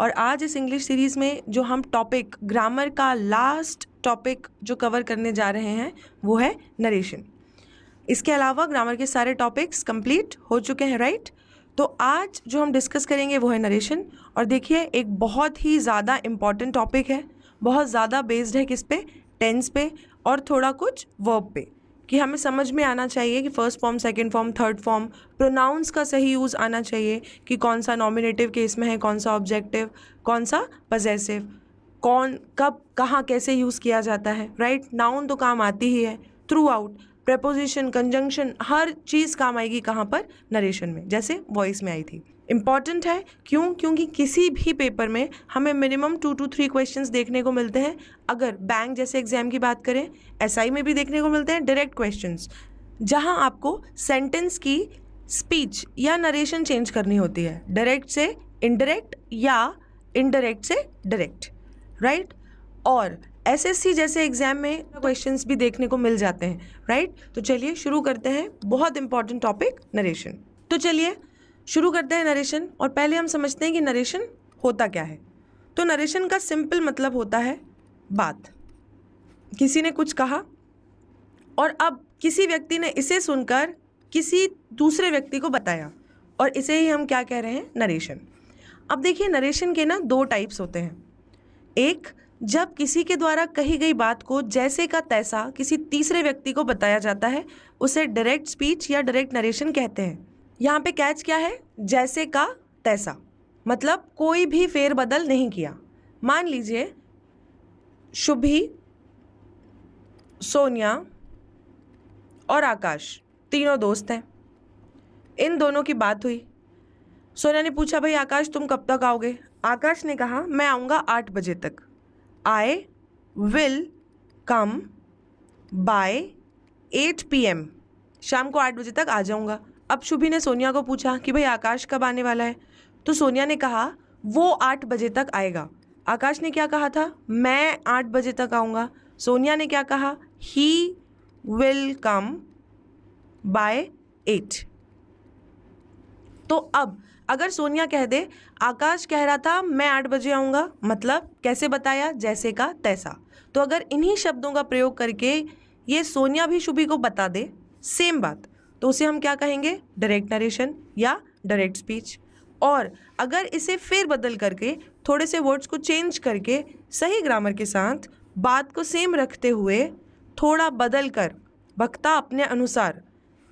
और आज इस इंग्लिश सीरीज़ में जो हम टॉपिक ग्रामर का लास्ट टॉपिक जो कवर करने जा रहे हैं वो है नरेशन। इसके अलावा ग्रामर के सारे टॉपिक्स कंप्लीट हो चुके हैं, राइट। तो आज जो हम डिस्कस करेंगे वो है नरेशन। और देखिए एक बहुत ही ज़्यादा इम्पॉर्टेंट टॉपिक है, बहुत ज़्यादा बेस्ड है किस पे, टेंस पे और थोड़ा कुछ वर्ब पे, कि हमें समझ में आना चाहिए कि first form, second form, third form, pronouns का सही यूज़ आना चाहिए कि कौन सा नॉमिनेटिव केस में है, कौन सा ऑब्जेक्टिव, कौन सा पजेसिव, कौन कब कहाँ कैसे यूज़ किया जाता है, राइट। नाउन तो काम आती ही है थ्रू आउट, प्रेपोजिशन, कंजंक्शन, हर चीज़ काम आएगी कहाँ पर, नरेशन में, जैसे वॉइस में आई थी। इम्पॉर्टेंट है क्यों, क्योंकि किसी भी पेपर में हमें मिनिमम 2 to 3 क्वेश्चंस देखने को मिलते हैं। अगर बैंक जैसे एग्जाम की बात करें, एसआई में भी देखने को मिलते हैं डायरेक्ट क्वेश्चंस, जहां आपको सेंटेंस की स्पीच या नरेशन चेंज करनी होती है, डायरेक्ट से इनडायरेक्ट या इनडायरेक्ट से डायरेक्ट, राइट। और एसएससी जैसे एग्जाम में क्वेश्चंस भी देखने को मिल जाते हैं, राइट। तो चलिए शुरू करते हैं, बहुत इंपॉर्टेंट टॉपिक नरेशन। तो चलिए शुरू करते हैं नरेशन। और पहले हम समझते हैं कि नरेशन होता क्या है। तो नरेशन का सिंपल मतलब होता है बात, किसी ने कुछ कहा और अब किसी व्यक्ति ने इसे सुनकर किसी दूसरे व्यक्ति को बताया, और इसे ही हम क्या कह रहे हैं, नरेशन। अब देखिए नरेशन के ना 2 टाइप्स होते हैं। एक, जब किसी के द्वारा कही गई बात को जैसे का तैसा किसी तीसरे व्यक्ति को बताया जाता है, उसे डायरेक्ट स्पीच या डायरेक्ट नरेशन कहते हैं। यहाँ पे कैच क्या है, जैसे का तैसा, मतलब कोई भी फेरबदल नहीं किया। मान लीजिए शुभी, सोनिया और आकाश तीनों दोस्त हैं। इन दोनों की बात हुई। सोनिया ने पूछा, भाई आकाश तुम कब तक आओगे? आकाश ने कहा, मैं आऊँगा 8 बजे तक। I will come by 8 PM, शाम को 8 बजे तक आ जाऊँगा। अब शुभी ने सोनिया को पूछा कि भाई आकाश कब आने वाला है? तो सोनिया ने कहा वो 8 बजे तक आएगा। आकाश ने क्या कहा था, मैं 8 बजे तक आऊँगा। सोनिया ने क्या कहा, he will come by 8। तो अब अगर सोनिया कह दे आकाश कह रहा था मैं 8 बजे आऊँगा, मतलब कैसे बताया, जैसे का तैसा। तो अगर इन्हीं शब्दों का प्रयोग करके ये सोनिया भी शुभी को बता दे सेम बात, तो उसे हम क्या कहेंगे, डायरेक्ट नरेशन या डायरेक्ट स्पीच। और अगर इसे फेर बदल करके थोड़े से वर्ड्स को चेंज करके सही ग्रामर के साथ बात को सेम रखते हुए थोड़ा बदल कर वक्ता अपने अनुसार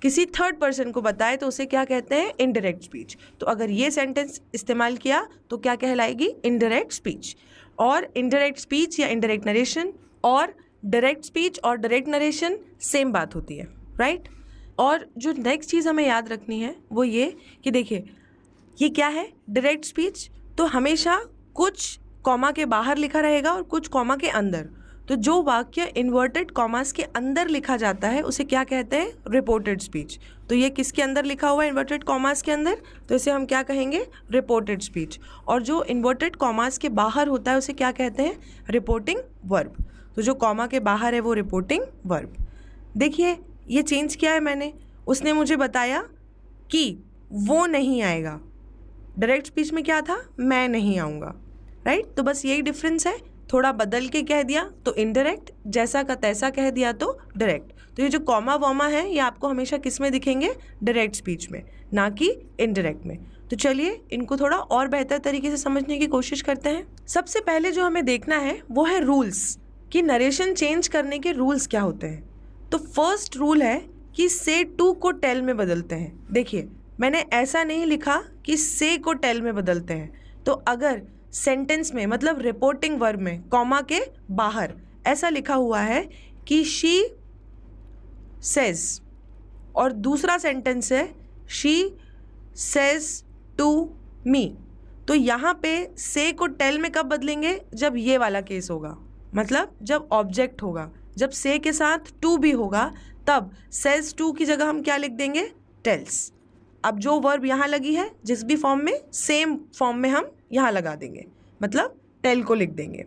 किसी थर्ड पर्सन को बताए, तो उसे क्या कहते हैं, इनडायरेक्ट स्पीच। तो अगर ये सेंटेंस इस्तेमाल किया तो क्या कहलाएगी, इनडायरेक्ट स्पीच। और इनडायरेक्ट स्पीच या इनडायरेक्ट नरेशन और डायरेक्ट स्पीच और डायरेक्ट नरेशन सेम बात होती है, राइट। और जो नेक्स्ट चीज़ हमें याद रखनी है वो ये कि देखिए ये क्या है, डायरेक्ट स्पीच, तो हमेशा कुछ कॉमा के बाहर लिखा रहेगा और कुछ कॉमा के अंदर। तो जो वाक्य इन्वर्टेड कॉमास के अंदर लिखा जाता है उसे क्या कहते हैं, रिपोर्टेड स्पीच। तो ये किसके अंदर लिखा हुआ है, इन्वर्टेड कॉमास के अंदर, तो इसे हम क्या कहेंगे, रिपोर्टेड स्पीच। और जो इन्वर्टेड कॉमास के बाहर होता है उसे क्या कहते हैं, रिपोर्टिंग वर्ब। तो जो कॉमा के बाहर है वो रिपोर्टिंग वर्ब। देखिए ये चेंज किया है मैंने, उसने मुझे बताया कि वो नहीं आएगा। डायरेक्ट स्पीच में क्या था, मैं नहीं आऊँगा, राइट। तो बस यही डिफरेंस है, थोड़ा बदल के कह दिया तो इनडायरेक्ट, जैसा का तैसा कह दिया तो डायरेक्ट। तो ये जो कॉमा वॉमा है ये आपको हमेशा किस में दिखेंगे, डायरेक्ट स्पीच में, ना कि इनडायरेक्ट में। तो चलिए इनको थोड़ा और बेहतर तरीके से समझने की कोशिश करते हैं। सबसे पहले जो हमें देखना है वो है रूल्स, कि नरेशन चेंज करने के रूल्स क्या होते हैं। तो फर्स्ट रूल है कि से टू को टेल में बदलते हैं। देखिए मैंने ऐसा नहीं लिखा कि से को टेल में बदलते हैं। तो अगर सेंटेंस में, मतलब रिपोर्टिंग वर्ब में कॉमा के बाहर ऐसा लिखा हुआ है कि शी सेज, और दूसरा सेंटेंस है शी सेज टू मी, तो यहाँ पे से को टेल में कब बदलेंगे, जब ये वाला केस होगा, मतलब जब ऑब्जेक्ट होगा, जब से के साथ टू भी होगा, तब सेज टू की जगह हम क्या लिख देंगे, टेल्स। अब जो वर्ब यहाँ लगी है जिस भी फॉर्म में, सेम फॉर्म में हम यहाँ लगा देंगे, मतलब टेल को लिख देंगे,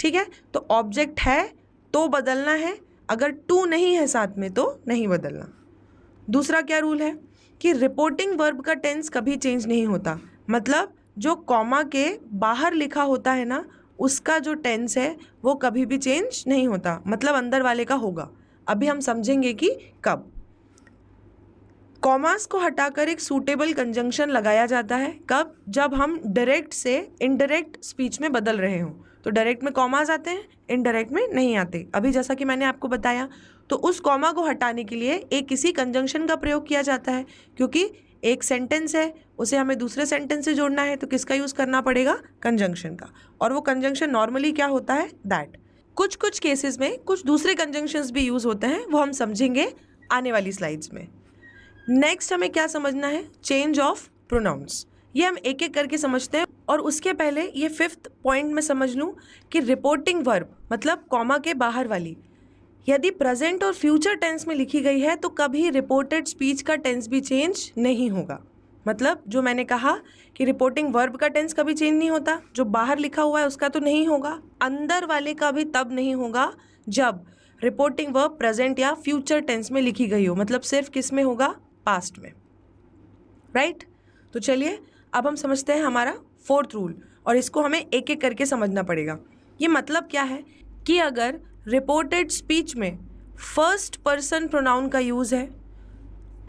ठीक है। तो ऑब्जेक्ट है तो बदलना है, अगर टू नहीं है साथ में तो नहीं बदलना। दूसरा क्या रूल है कि रिपोर्टिंग वर्ब का टेंस कभी चेंज नहीं होता, मतलब जो कॉमा के बाहर लिखा होता है ना, उसका जो टेंस है वो कभी भी चेंज नहीं होता, मतलब अंदर वाले का होगा। अभी हम समझेंगे कि कब। कॉमास को हटाकर एक सूटेबल कंजंक्शन लगाया जाता है, कब? जब हम डायरेक्ट से इनडायरेक्ट स्पीच में बदल रहे हों। तो डायरेक्ट में कॉमास आते हैं, इनडायरेक्ट में नहीं आते। अभी जैसा कि मैंने आपको बताया, तो उस कॉमा को हटाने के लिए एक किसी कंजंक्शन का प्रयोग किया जाता है, क्योंकि एक सेंटेंस है, उसे हमें दूसरे सेंटेंस से जोड़ना है, तो किसका यूज़ करना पड़ेगा? कंजंक्शन का। और वो कंजंक्शन नॉर्मली क्या होता है? दैट। कुछ कुछ केसेस में कुछ दूसरे कंजंक्शंस भी यूज़ होते हैं, वो हम समझेंगे आने वाली स्लाइड्स में। नेक्स्ट हमें क्या समझना है? Change of pronouns. ये हम एक एक करके समझते हैं, और उसके पहले ये 5th पॉइंट में समझ लूँ कि रिपोर्टिंग वर्ब मतलब कॉमा के बाहर वाली यदि प्रेजेंट और फ्यूचर टेंस में लिखी गई है तो कभी रिपोर्टेड स्पीच का टेंस भी चेंज नहीं होगा। मतलब जो मैंने कहा कि रिपोर्टिंग वर्ब का टेंस कभी चेंज नहीं होता, जो बाहर लिखा हुआ है उसका तो नहीं होगा, अंदर वाले का भी तब नहीं होगा जब रिपोर्टिंग वर्ब प्रेजेंट या फ्यूचर टेंस में लिखी गई हो, मतलब सिर्फ किस में होगा? पास्ट में, राइट? तो चलिए अब हम समझते हैं हमारा 4th रूल, और इसको हमें एक एक करके समझना पड़ेगा। ये मतलब क्या है कि अगर रिपोर्टेड स्पीच में फर्स्ट पर्सन प्रोनाउन का यूज़ है,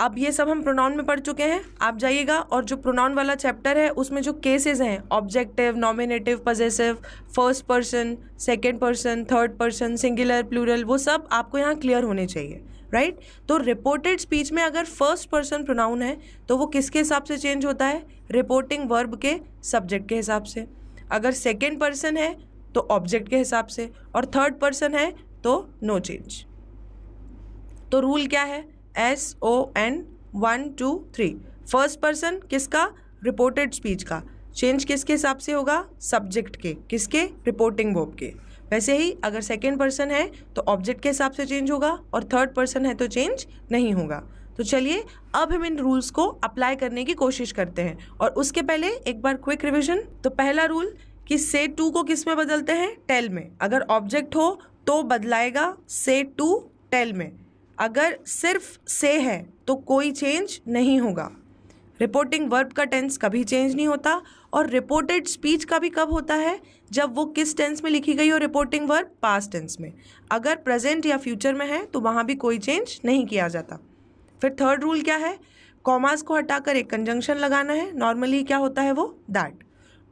अब ये सब हम प्रोनाउन में पढ़ चुके हैं, आप जाइएगा और जो प्रोनाउन वाला चैप्टर है उसमें जो केसेस हैं, objective, nominative, possessive, first person, second person, third person, singular, plural, वो सब आपको यहाँ क्लियर होने चाहिए, राइट? तो रिपोर्टेड स्पीच में अगर फर्स्ट पर्सन प्रोनाउन है तो वो किसके हिसाब से चेंज होता है? रिपोर्टिंग वर्ब के सब्जेक्ट के हिसाब से। अगर सेकेंड पर्सन है तो ऑब्जेक्ट के हिसाब से, और थर्ड पर्सन है तो नो चेंज। तो रूल क्या है? SON 1 2 3। फर्स्ट पर्सन किसका? रिपोर्टेड स्पीच का। चेंज किसके हिसाब से होगा? सब्जेक्ट के। किसके? रिपोर्टिंग वर्ब के। वैसे ही अगर सेकेंड पर्सन है तो ऑब्जेक्ट के हिसाब से चेंज होगा, और थर्ड पर्सन है तो चेंज नहीं होगा। तो चलिए अब हम इन रूल्स को अप्लाई करने की कोशिश करते हैं, और उसके पहले एक बार क्विक रिविजन। तो पहला रूल कि से टू को किस में बदलते हैं? टेल में। अगर ऑब्जेक्ट हो तो बदलाएगा से टू टेल में, अगर सिर्फ से है तो कोई चेंज नहीं होगा। रिपोर्टिंग वर्ब का टेंस कभी चेंज नहीं होता, और रिपोर्टेड स्पीच का भी कब होता है? जब वो किस टेंस में लिखी गई हो? रिपोर्टिंग वर्ब पास्ट टेंस में। अगर प्रेजेंट या फ्यूचर में है तो वहाँ भी कोई चेंज नहीं किया जाता। फिर थर्ड रूल क्या है? कॉमास को हटाकर एक कंजंक्शन लगाना है, नॉर्मली क्या होता है वो? दैट।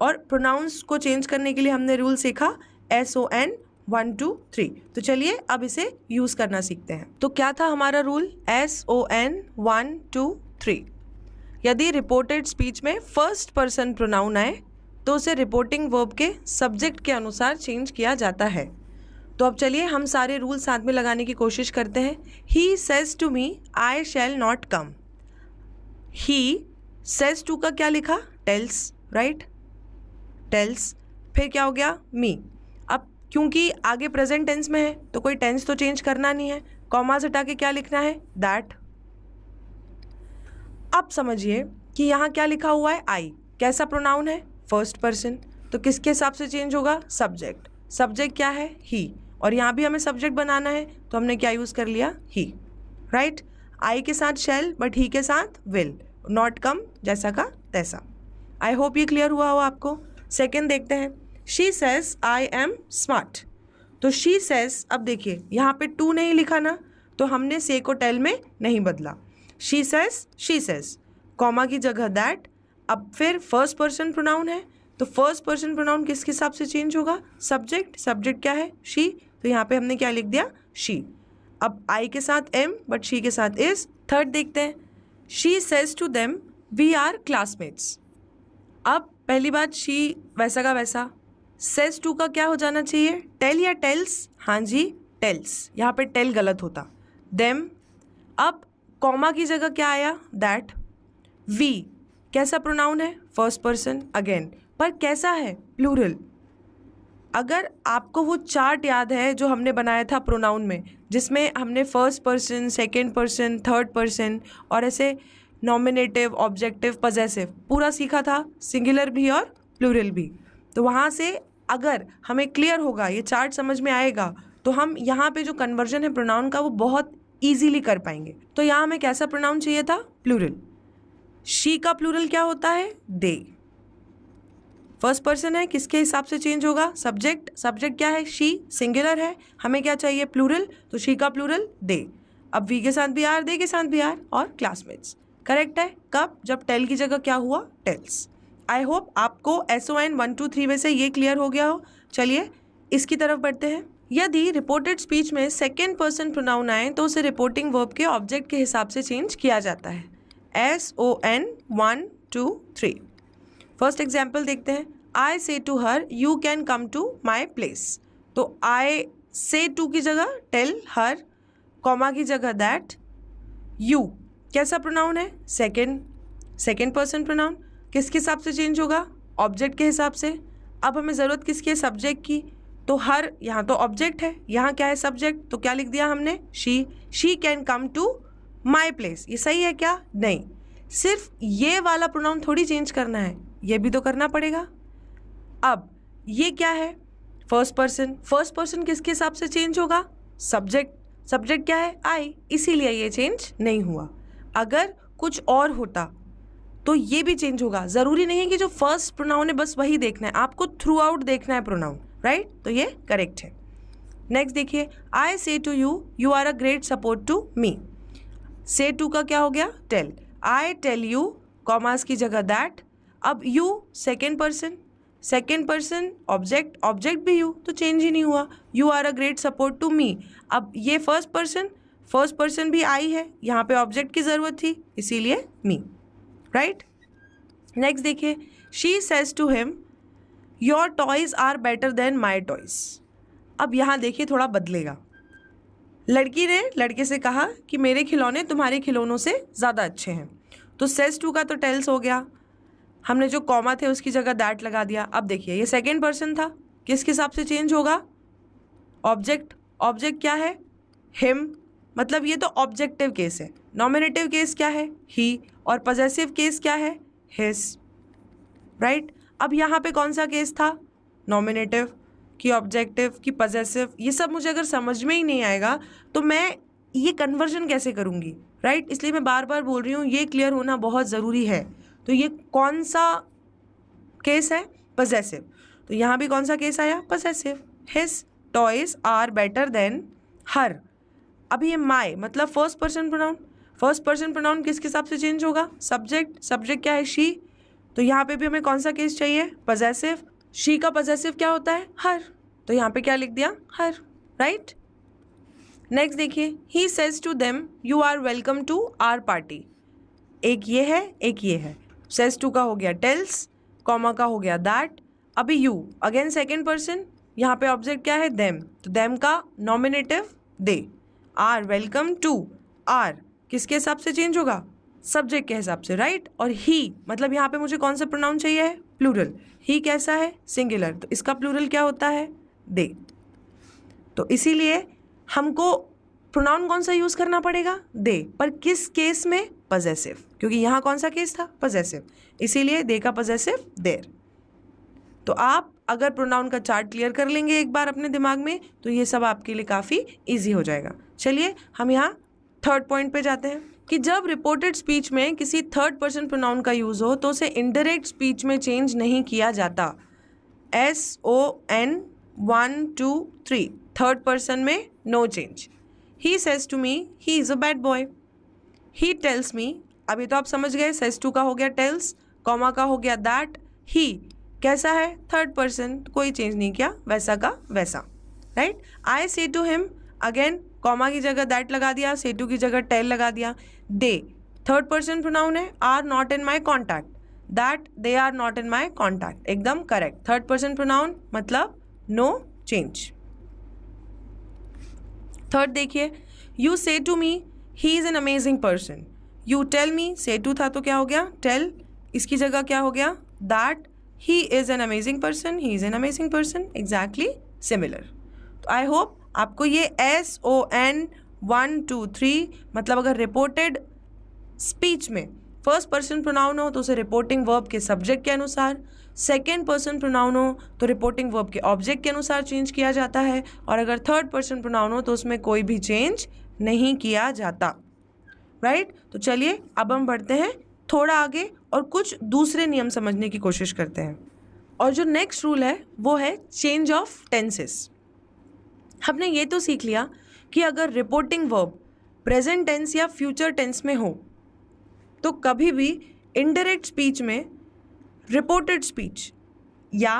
और प्रोनाउंस को चेंज करने के लिए हमने रूल सीखा SON 1 2 3। तो चलिए अब इसे यूज़ करना सीखते हैं। तो क्या था हमारा रूल? SON 1 2 3। यदि रिपोर्टेड स्पीच में फर्स्ट पर्सन प्रोनाउन आए तो उसे रिपोर्टिंग वर्ब के सब्जेक्ट के अनुसार चेंज किया जाता है। तो अब चलिए हम सारे रूल साथ में लगाने की कोशिश करते हैं। He says to me I shall not come. He says to का क्या लिखा? Tells, right? टेल्स। फिर क्या हो गया? मी। अब क्योंकि आगे प्रेजेंट टेंस में है तो कोई टेंस तो चेंज करना नहीं है, कॉमा से हटा के क्या लिखना है? दैट। अब समझिए कि यहाँ क्या लिखा हुआ है? आई। कैसा प्रोनाउन है? First person. तो किसके हिसाब से चेंज होगा? सब्जेक्ट। सब्जेक्ट क्या है? ही। और यहाँ भी हमें सब्जेक्ट बनाना है तो हमने क्या यूज़ कर लिया? ही, राइट? आई के साथ शैल, बट ही के साथ विल। नॉट कम, जैसा का तैसा। आई होप ये क्लियर हुआ हो आपको। सेकेंड देखते हैं। She says I am smart. तो शी सेज, अब देखिए यहाँ पे टू नहीं लिखा ना, तो हमने से को टेल में नहीं बदला। शी सेज, कॉमा की जगह दैट। अब फिर फर्स्ट पर्सन प्रोनाउन है तो फर्स्ट पर्सन प्रोनाउन किसके हिसाब से चेंज होगा? सब्जेक्ट। सब्जेक्ट क्या है? शी। तो यहाँ पे हमने क्या लिख दिया? शी। अब आई के साथ एम, बट शी के साथ इज। थर्ड देखते हैं। She says to them we are classmates. अब पहली बात, शी वैसा का वैसा। सेज टू का क्या हो जाना चाहिए? टेल या टेल्स? हाँ जी, टेल्स। यहाँ पे टेल गलत होता। देम। अब कॉमा की जगह क्या आया? दैट। वी कैसा प्रोनाउन है? फर्स्ट पर्सन अगेन, पर कैसा है? प्लूरल। अगर आपको वो चार्ट याद है जो हमने बनाया था प्रोनाउन में, जिसमें हमने first person, second person, third person और ऐसे नॉमिनेटिव, ऑब्जेक्टिव, पजेसिव पूरा सीखा था, सिंगुलर भी और प्लूरल भी। तो वहाँ से अगर हमें क्लियर होगा, ये चार्ट समझ में आएगा, तो हम यहाँ पे जो कन्वर्जन है प्रोनाउन का वो बहुत ईजीली कर पाएंगे। तो यहाँ हमें कैसा प्रोनाउन चाहिए था? प्लूरल। शी का प्लूरल क्या होता है? दे। फर्स्ट पर्सन है, किसके हिसाब से चेंज होगा? सब्जेक्ट, सब्जेक्ट क्या है? शी, सिंगुलर है, हमें क्या चाहिए? प्लूरल, तो शी का प्लूरल दे। अब वी के साथ भी आर, दे के साथ भी आर, और क्लासमेट्स। करेक्ट है। कब? जब टेल की जगह क्या हुआ? टेल्स। आई होप आपको SON 1 2 3 में से ये क्लियर हो गया हो। चलिए इसकी तरफ बढ़ते हैं। यदि रिपोर्टेड स्पीच में सेकेंड पर्सन प्रोनाउन आए तो उसे रिपोर्टिंग वर्ब के ऑब्जेक्ट के हिसाब से चेंज किया जाता है। SON 1 2 3। फर्स्ट एग्जाम्पल देखते हैं। I say to her you can come to my place. तो आई से टू की जगह टेल हर, कॉमा की जगह दैट, यू कैसा प्रोनाउन है? Second person pronoun. किसके हिसाब से चेंज होगा? ऑब्जेक्ट के हिसाब से। अब हमें ज़रूरत किसकी है? सब्जेक्ट की। तो हर यहाँ तो ऑब्जेक्ट है, यहाँ क्या है? सब्जेक्ट। तो क्या लिख दिया हमने? She can come to my place. ये सही है क्या? नहीं, सिर्फ ये वाला प्रोनाउन थोड़ी चेंज करना है, ये भी तो करना पड़ेगा। अब ये क्या है? First person. फर्स्ट पर्सन किसके हिसाब से चेंज होगा? सब्जेक्ट। सब्जेक्ट क्या है? आई, इसीलिए ये चेंज नहीं हुआ। अगर कुछ और होता तो ये भी चेंज होगा। ज़रूरी नहीं है कि जो फर्स्ट प्रोनाउन है बस वही देखना है, आपको थ्रू आउट देखना है प्रोनाउन, राइट? तो ये करेक्ट है। नेक्स्ट देखिए, I say to you you are a great support to me. Say to का क्या हो गया? Tell. I tell you, commas की जगह दैट। अब you second person object, object भी यू, तो चेंज ही नहीं हुआ। You are a great support to me. अब ये फर्स्ट पर्सन भी आई है, यहाँ पे ऑब्जेक्ट की ज़रूरत थी, इसीलिए मी, राइट? नेक्स्ट देखिए, she says to him your toys are better than my toys. अब यहाँ देखिए थोड़ा बदलेगा। लड़की ने लड़के से कहा कि मेरे खिलौने तुम्हारे खिलौनों से ज़्यादा अच्छे हैं। तो सेज टू का तो टेल्स हो गया, हमने जो कॉमा थे उसकी जगह दैट लगा दिया। अब देखिए ये सेकेंड पर्सन था, किसके हिसाब से चेंज होगा? ऑब्जेक्ट। ऑब्जेक्ट क्या है? हिम, मतलब ये तो ऑब्जेक्टिव केस है। नॉमिनेटिव केस क्या है? ही, और पजेसिव केस क्या है? His, right? अब यहाँ पे कौन सा केस था? नॉमिनेटिव कि ऑब्जेक्टिव कि पजेसिव? ये सब मुझे अगर समझ में ही नहीं आएगा तो मैं ये कन्वर्जन कैसे करूँगी, राइट? इसलिए मैं बार बार बोल रही हूँ, ये क्लियर होना बहुत ज़रूरी है। तो ये कौन सा केस है? पजेसिव। तो यहाँ भी कौन सा केस आया? Possessive. His toys are better than her. अब ये माई मतलब first person pronoun. First person pronoun किसके हिसाब से चेंज होगा? सब्जेक्ट। सब्जेक्ट क्या है? शी। तो यहाँ पे भी हमें कौन सा केस चाहिए? पजेसिव। शी का पजेसिव क्या होता है? हर। तो यहाँ पे क्या लिख दिया? हर, राइट? नेक्स्ट देखिए, he says to them you are welcome to our party. एक ये है, एक ये है। सेज टू का हो गया टेल्स, कॉमा का हो गया दैट। अभी यू अगेन सेकेंड पर्सन, यहाँ पे ऑब्जेक्ट क्या है? देम, तो देम का nominative they. Are welcome to, are किसके हिसाब से चेंज होगा? सब्जेक्ट के हिसाब से, राइट? और ही मतलब यहाँ पे मुझे कौन सा प्रोनाउन चाहिए है? प्लूरल। ही कैसा है? सिंगुलर, तो इसका प्लूरल क्या होता है? दे। तो इसीलिए हमको प्रोनाउन कौन सा यूज़ करना पड़ेगा? दे। पर किस केस में? पजेसिव, क्योंकि यहाँ कौन सा केस था? पजेसिव, इसीलिए दे का पजेसिव देयर। तो आप अगर प्रोनाउन का चार्ट क्लियर कर लेंगे एक बार अपने दिमाग में तो ये सब आपके लिए काफ़ी ईजी हो जाएगा। चलिए हम यहाँ थर्ड पॉइंट पे जाते हैं कि जब रिपोर्टेड स्पीच में किसी थर्ड पर्सन प्रोनाउन का यूज़ हो तो उसे इनडायरेक्ट स्पीच में चेंज नहीं किया जाता। SON 1 2 3, थर्ड पर्सन में no change. He says to me he is a bad boy. He tells me, अभी तो आप समझ गए, सेज टू का हो गया टेल्स, कॉमा का हो गया दैट। ही कैसा है? थर्ड पर्सन, कोई चेंज नहीं किया, वैसा का वैसा, right? I say to him, again comma की जगह दैट लगा दिया, से टू की जगह टेल लगा दिया। दे थर्ड पर्सन प्रोनाउन है, are not in my contact, that they are not in my contact, एकदम करेक्ट। थर्ड पर्सन प्रोनाउन मतलब नो चेंज। थर्ड देखिए, you say to me he is an amazing person. You tell me, say to था तो क्या हो गया? Tell, इसकी जगह क्या हो गया? That he is an amazing person, he is an amazing person, exactly similar. तो आई होप आपको ये SON 1 2 3 मतलब अगर रिपोर्टेड स्पीच में फर्स्ट पर्सन प्रोनाउन हो तो उसे रिपोर्टिंग वर्ब के सब्जेक्ट के अनुसार, सेकेंड पर्सन प्रोनाउन हो तो रिपोर्टिंग वर्ब के ऑब्जेक्ट के अनुसार चेंज किया जाता है, और अगर थर्ड पर्सन प्रोनाउन हो तो उसमें कोई भी चेंज नहीं किया जाता, राइट? तो चलिए अब हम बढ़ते हैं थोड़ा आगे और कुछ दूसरे नियम समझने की कोशिश करते हैं। और जो नेक्स्ट रूल है वो है चेंज ऑफ टेंसेस। हमने ये तो सीख लिया कि अगर रिपोर्टिंग वर्ब प्रेजेंट टेंस या फ्यूचर टेंस में हो तो कभी भी इनडायरेक्ट स्पीच में रिपोर्टेड स्पीच या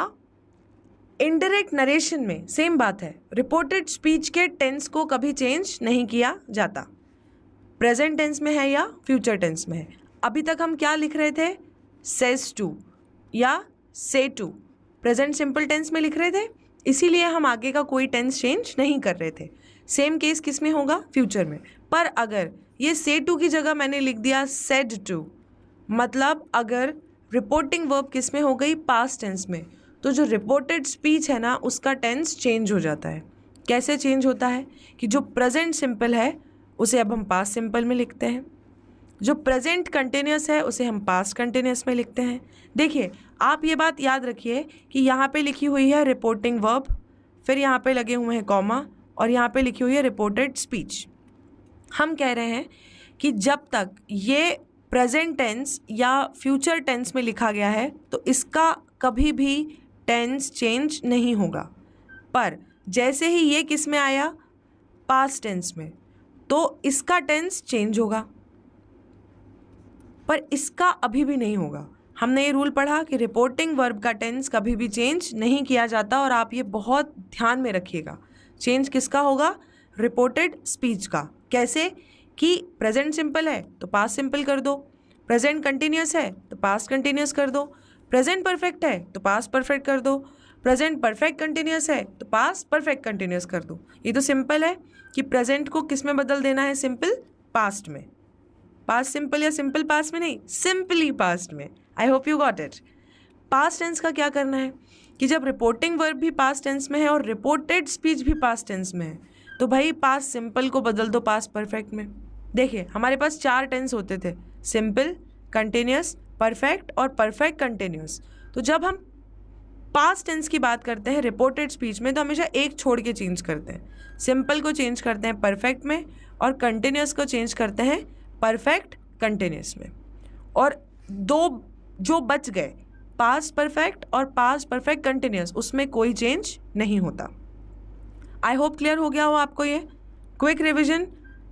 इनडायरेक्ट नरेशन में सेम बात है, रिपोर्टेड स्पीच के टेंस को कभी चेंज नहीं किया जाता, प्रेजेंट टेंस में है या फ्यूचर टेंस में है। अभी तक हम क्या लिख रहे थे, सेज टू या से टू, प्रेजेंट सिंपल टेंस में लिख रहे थे, इसीलिए हम आगे का कोई टेंस चेंज नहीं कर रहे थे। सेम केस किस में होगा, फ्यूचर में। पर अगर ये से टू की जगह मैंने लिख दिया सेड टू, मतलब अगर रिपोर्टिंग वर्ब किस में हो गई, पास्ट टेंस में, तो जो रिपोर्टेड स्पीच है ना उसका टेंस चेंज हो जाता है। कैसे चेंज होता है कि जो प्रेजेंट सिंपल है उसे अब हम पास्ट सिंपल में लिखते हैं, जो प्रेजेंट कंटिन्यूस है उसे हम पास्ट कंटिन्यूस में लिखते हैं। देखिए आप ये बात याद रखिए कि यहाँ पे लिखी हुई है रिपोर्टिंग वर्ब, फिर यहाँ पे लगे हुए हैं कॉमा और यहाँ पे लिखी हुई है रिपोर्टेड स्पीच। हम कह रहे हैं कि जब तक ये प्रेजेंट टेंस या फ्यूचर टेंस में लिखा गया है तो इसका कभी भी टेंस चेंज नहीं होगा, पर जैसे ही ये किस में आया, पास्ट टेंस में, तो इसका टेंस चेंज होगा, पर इसका अभी भी नहीं होगा। हमने ये रूल पढ़ा कि रिपोर्टिंग वर्ब का टेंस कभी भी चेंज नहीं किया जाता, और आप ये बहुत ध्यान में रखिएगा। चेंज किसका होगा, रिपोर्टेड स्पीच का। कैसे कि प्रेजेंट सिंपल है तो पास्ट सिंपल कर दो, प्रेजेंट कंटिन्यूस है तो पास्ट कंटिन्यूस कर दो, प्रेजेंट परफेक्ट है तो पास्ट परफेक्ट कर दो, प्रेजेंट परफेक्ट कंटिन्यूस है तो पास्ट परफेक्ट कंटिन्यूस कर दो। ये तो सिंपल है कि प्रेजेंट को किस में बदल देना है, सिंपल पास्ट में। पास्ट सिंपल या सिंपल पास्ट में नहीं, सिंपली पास्ट में। I hope you got it. Past tense का क्या करना है कि जब रिपोर्टिंग वर्ब भी पास्ट टेंस में है और रिपोर्टेड स्पीच भी पास्ट टेंस में है तो भाई पास्ट सिंपल को बदल दो पास्ट परफेक्ट में। देखिए हमारे पास 4 टेंस होते थे, सिंपल, कंटिन्यूस, परफेक्ट और परफेक्ट कंटिन्यूस। तो जब हम पास्ट टेंस की बात करते हैं रिपोर्टेड स्पीच में तो हमेशा एक छोड़ के चेंज करते हैं। सिंपल को चेंज करते हैं परफेक्ट में और कंटिन्यूस को चेंज करते हैं परफेक्ट कंटिन्यूस में। और 2 जो बच गए, पास्ट परफेक्ट और पास्ट परफेक्ट कंटिन्यूस, उसमें कोई चेंज नहीं होता। आई होप क्लियर हो गया हो आपको ये। क्विक रिविजन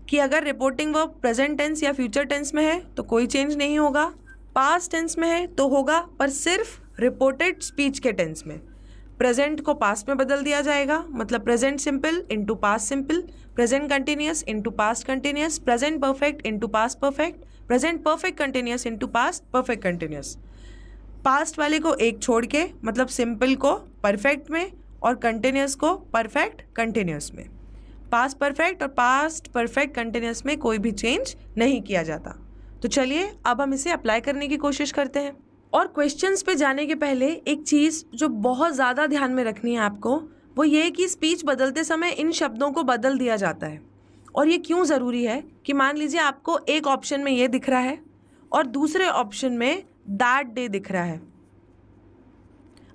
कि अगर रिपोर्टिंग वर्ब प्रेजेंट टेंस या फ्यूचर टेंस में है तो कोई चेंज नहीं होगा, पास्ट टेंस में है तो होगा, पर सिर्फ रिपोर्टेड स्पीच के टेंस में। प्रेजेंट को पास्ट में बदल दिया जाएगा, मतलब present simple into past simple, present continuous into past continuous, present perfect into past perfect, present perfect continuous into past perfect continuous. Past वाले को एक छोड़ के, मतलब सिंपल को परफेक्ट में और कंटिन्यूस को परफेक्ट कंटिन्यूस में। पास्ट परफेक्ट और पास्ट परफेक्ट कंटिन्यूस में कोई भी चेंज नहीं किया जाता। तो चलिए अब हम इसे अप्लाई करने की कोशिश करते हैं। और क्वेश्चंस पे जाने के पहले एक चीज़ जो बहुत ज़्यादा ध्यान में रखनी है आपको, वो ये कि स्पीच बदलते समय इन शब्दों को बदल दिया जाता है। और ये क्यों ज़रूरी है कि मान लीजिए आपको एक ऑप्शन में ये दिख रहा है और दूसरे ऑप्शन में दैट डे दिख रहा है।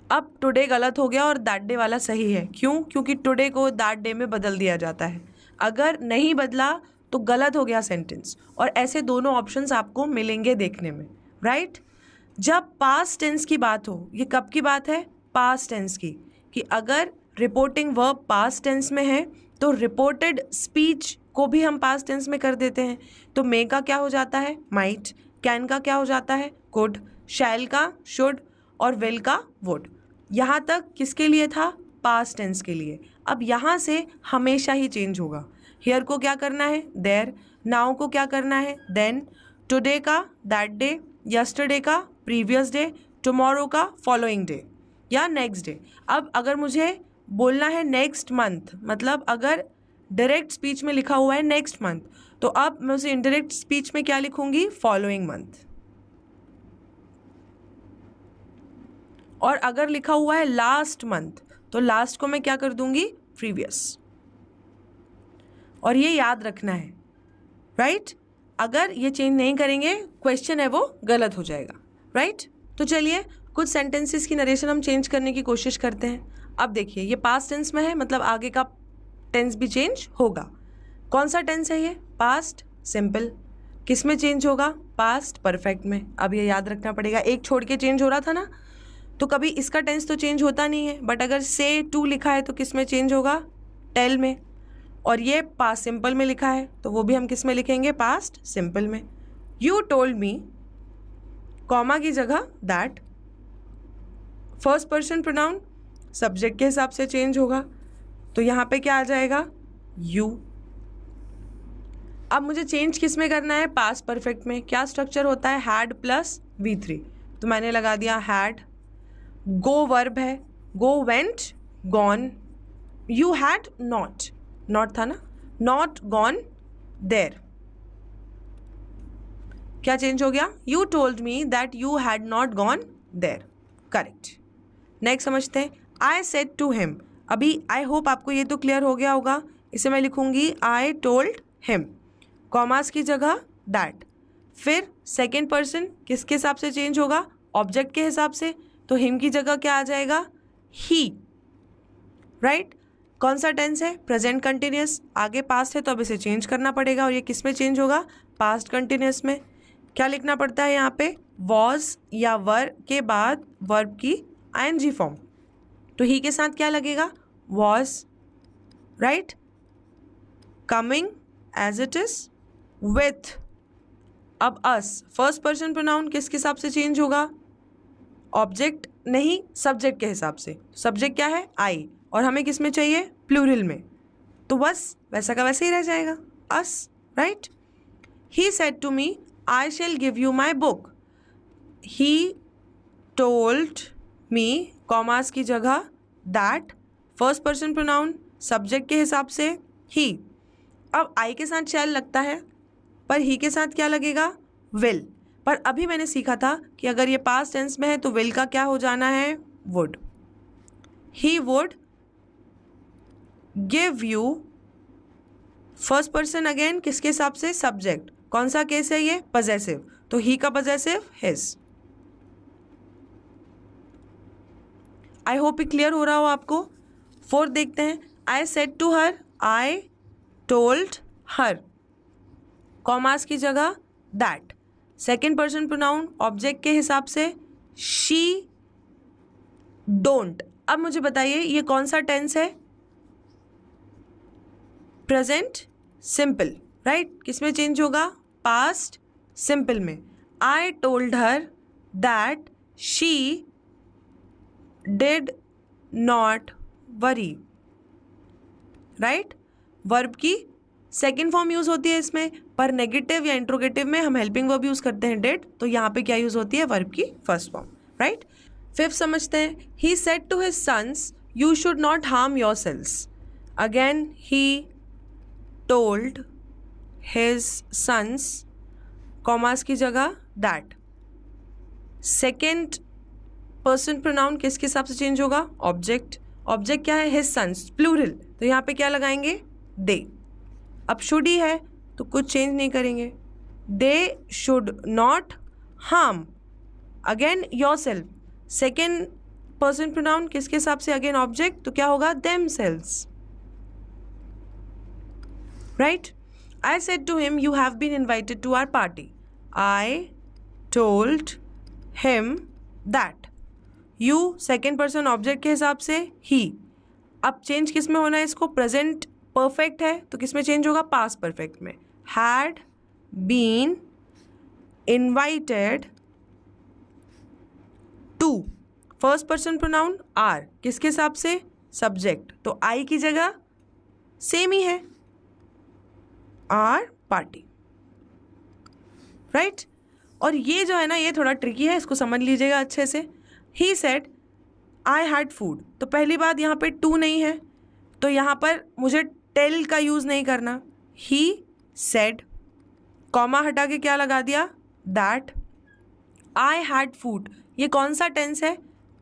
अब टुडे गलत हो गया और दैट डे वाला सही है। क्यों? क्योंकि टुडे को दैट डे में बदल दिया जाता है। अगर नहीं बदला तो गलत हो गया सेंटेंस। और ऐसे दोनों ऑप्शंस आपको मिलेंगे देखने में, राइट? जब पास्ट टेंस की बात हो, ये कब की बात है? पास्ट टेंस की, कि अगर रिपोर्टिंग वर्ब पास्ट टेंस में है तो रिपोर्टेड स्पीच को भी हम पास्ट टेंस में कर देते हैं। तो मे का क्या हो जाता है? माइट। कैन का क्या हो जाता है? कुड। शैल का शुड और विल का वुड। यहाँ तक किसके लिए था? पास्ट टेंस के लिए। अब यहाँ से हमेशा ही चेंज होगा। हियर को क्या करना है? देयर। नाउ को क्या करना है? देन। टुडे का दैट डे, यस्टरडे का प्रीवियस डे, टुमारो का फॉलोइंग डे या नेक्स्ट डे। अब अगर मुझे बोलना है नेक्स्ट मंथ, मतलब अगर डायरेक्ट स्पीच में लिखा हुआ है नेक्स्ट मंथ, तो अब मैं उसे इनडायरेक्ट स्पीच में क्या लिखूंगी? Following month. और अगर लिखा हुआ है लास्ट मंथ तो लास्ट को मैं क्या कर दूंगी? प्रीवियस। और ये याद रखना है, राइट? अगर ये चेंज नहीं करेंगे, क्वेश्चन है वो गलत हो जाएगा, राइट? तो चलिए कुछ सेंटेंसेस की नरेशन हम चेंज करने की कोशिश करते हैं। अब देखिए ये पास्ट टेंस में है, मतलब आगे का टेंस भी चेंज होगा। कौन सा टेंस है ये? Past simple. किस में चेंज होगा? पास्ट परफेक्ट में। अब ये याद रखना पड़ेगा, एक छोड़ के चेंज हो रहा था ना, तो कभी इसका टेंस तो चेंज होता नहीं है, बट अगर से टू लिखा है तो किस में चेंज होगा, टेल में, और ये पास्ट सिंपल में लिखा है तो वो भी हम किस में लिखेंगे, पास्ट सिंपल में। यू टोल्ड मी, कॉमा की जगह that, first person pronoun subject के हिसाब से चेंज होगा, तो यहाँ पे क्या आ जाएगा, यू। अब मुझे चेंज किस में करना है, पास्ट परफेक्ट में। क्या स्ट्रक्चर होता है, हैड प्लस V3, तो मैंने लगा दिया हैड। गो वर्ब है, go went gone, you had not, not था ना, नॉट गॉन देयर, क्या चेंज हो गया, you told me that you had not gone there, correct. Next समझते हैं, आई सेड टू हिम। अभी आई होप आपको ये तो क्लियर हो गया होगा, इसे मैं लिखूंगी आई टोल्ड हिम, कॉमास की जगह दैट, फिर सेकेंड पर्सन किसके हिसाब से चेंज होगा, ऑब्जेक्ट के हिसाब से, तो हिम की जगह क्या आ जाएगा, ही, राइट। कौन सा टेंस है, प्रेजेंट कंटिन्यूस, आगे पास्ट है तो अब इसे चेंज करना पड़ेगा, और ये किस में चेंज होगा, पास्ट कंटिन्यूस में। क्या लिखना पड़ता है यहाँ पे, वॉज या वर के बाद वर्ब की ING फॉर्म, तो ही के साथ क्या लगेगा, was, right. Coming as it is with, अब अस, फर्स्ट पर्सन प्रोनाउन किसके हिसाब से चेंज होगा, ऑब्जेक्ट नहीं, सब्जेक्ट के हिसाब से। सब्जेक्ट क्या है, आई, और हमें किस में चाहिए, प्लूरल में, तो बस वैसा का वैसे ही रह जाएगा, us, right. He said to me I shall give you my book, he told me, commas की जगह that, first person pronoun subject के हिसाब से ही। अब आई के साथ शैल लगता है, पर ही के साथ क्या लगेगा, विल, पर अभी मैंने सीखा था कि अगर ये पास्ट टेंस में है तो विल का क्या हो जाना है, would. He would give you, first person again किसके हिसाब से, सब्जेक्ट, कौन सा केस है ये, पजेसिव, तो ही का पजेसिव हिज। आई होप ये क्लियर हो रहा हो आपको। फोर्थ देखते हैं, I said to her, I told her, commas की जगह that, second person pronoun object के हिसाब से शी डोंट। अब मुझे बताइए ये कौन सा टेंस है, प्रेजेंट सिंपल, राइट, किसमें चेंज होगा, पास्ट सिंपल में। आई told her that she did not worry, right. Verb की सेकेंड फॉर्म यूज होती है इसमें, पर नेगेटिव या इंट्रोगेटिव में हम हेल्पिंग वर्ब यूज करते हैं डिड, तो यहाँ पे क्या यूज होती है, वर्ब की फर्स्ट फॉर्म, राइट। फिफ्थ समझते हैं, he said to his sons you should not harm yourselves, again he told his sons, commas की जगह दैट, सेकेंड पर्सन प्रोनाउन किसके हिसाब से चेंज होगा, ऑब्जेक्ट, ऑब्जेक्ट क्या है, हिज सन्स, प्लूरल, तो यहाँ पे क्या लगाएंगे, दे। अब शुड ही है तो कुछ चेंज नहीं करेंगे, they should not harm, again yourself, second person pronoun किसके हिसाब से, अगेन ऑब्जेक्ट, तो क्या होगा, themselves, right. I said to him you have been invited to our party, I told him that, you second person object के हिसाब से ही। अब चेंज किस में होना है इसको, प्रेजेंट परफेक्ट है तो किस में चेंज होगा, पास्ट परफेक्ट में, had been invited to, first person pronoun are किसके हिसाब से, सब्जेक्ट, तो आई की जगह सेम ही है, आर पार्टी, राइट। और ये जो है ना ये थोड़ा ट्रिकी है, इसको समझ लीजिएगा अच्छे से। He said I had food, तो पहली बात यहाँ पे टू नहीं है, तो यहाँ पर मुझे टेल का यूज़ नहीं करना, ही सेड, कॉमा हटा के क्या लगा दिया, दैट, आई हैड फूड, ये कौन सा टेंस है,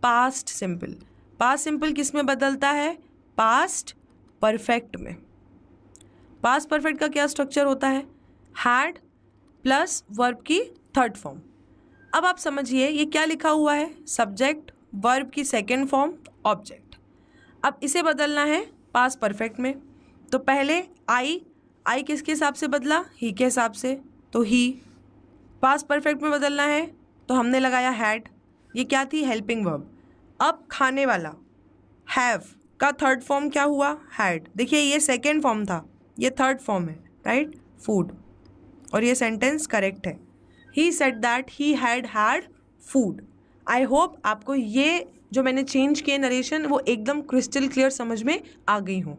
पास्ट सिंपल। पास्ट सिंपल किस में बदलता है, पास्ट परफेक्ट में। पास्ट परफेक्ट का क्या स्ट्रक्चर होता है, हैड प्लस वर्ब की थर्ड फॉर्म। अब आप समझिए ये क्या लिखा हुआ है, सब्जेक्ट, वर्ब की सेकेंड फॉर्म, ऑब्जेक्ट। अब इसे बदलना है पास्ट परफेक्ट में, तो पहले आई किसके हिसाब से बदला, ही के हिसाब से, तो ही। पास्ट परफेक्ट में बदलना है तो हमने लगाया हैड, ये क्या थी, हेल्पिंग वर्ब। अब खाने वाला हैव का थर्ड फॉर्म क्या हुआ? हैड। देखिए ये सेकेंड फॉर्म था, ये थर्ड फॉर्म है, राइट? फूड। और ये सेंटेंस करेक्ट है। He said that he had food. I hope आपको ये जो मैंने चेंज किए नरेशन वो एकदम क्रिस्टल क्लियर समझ में आ गई हो।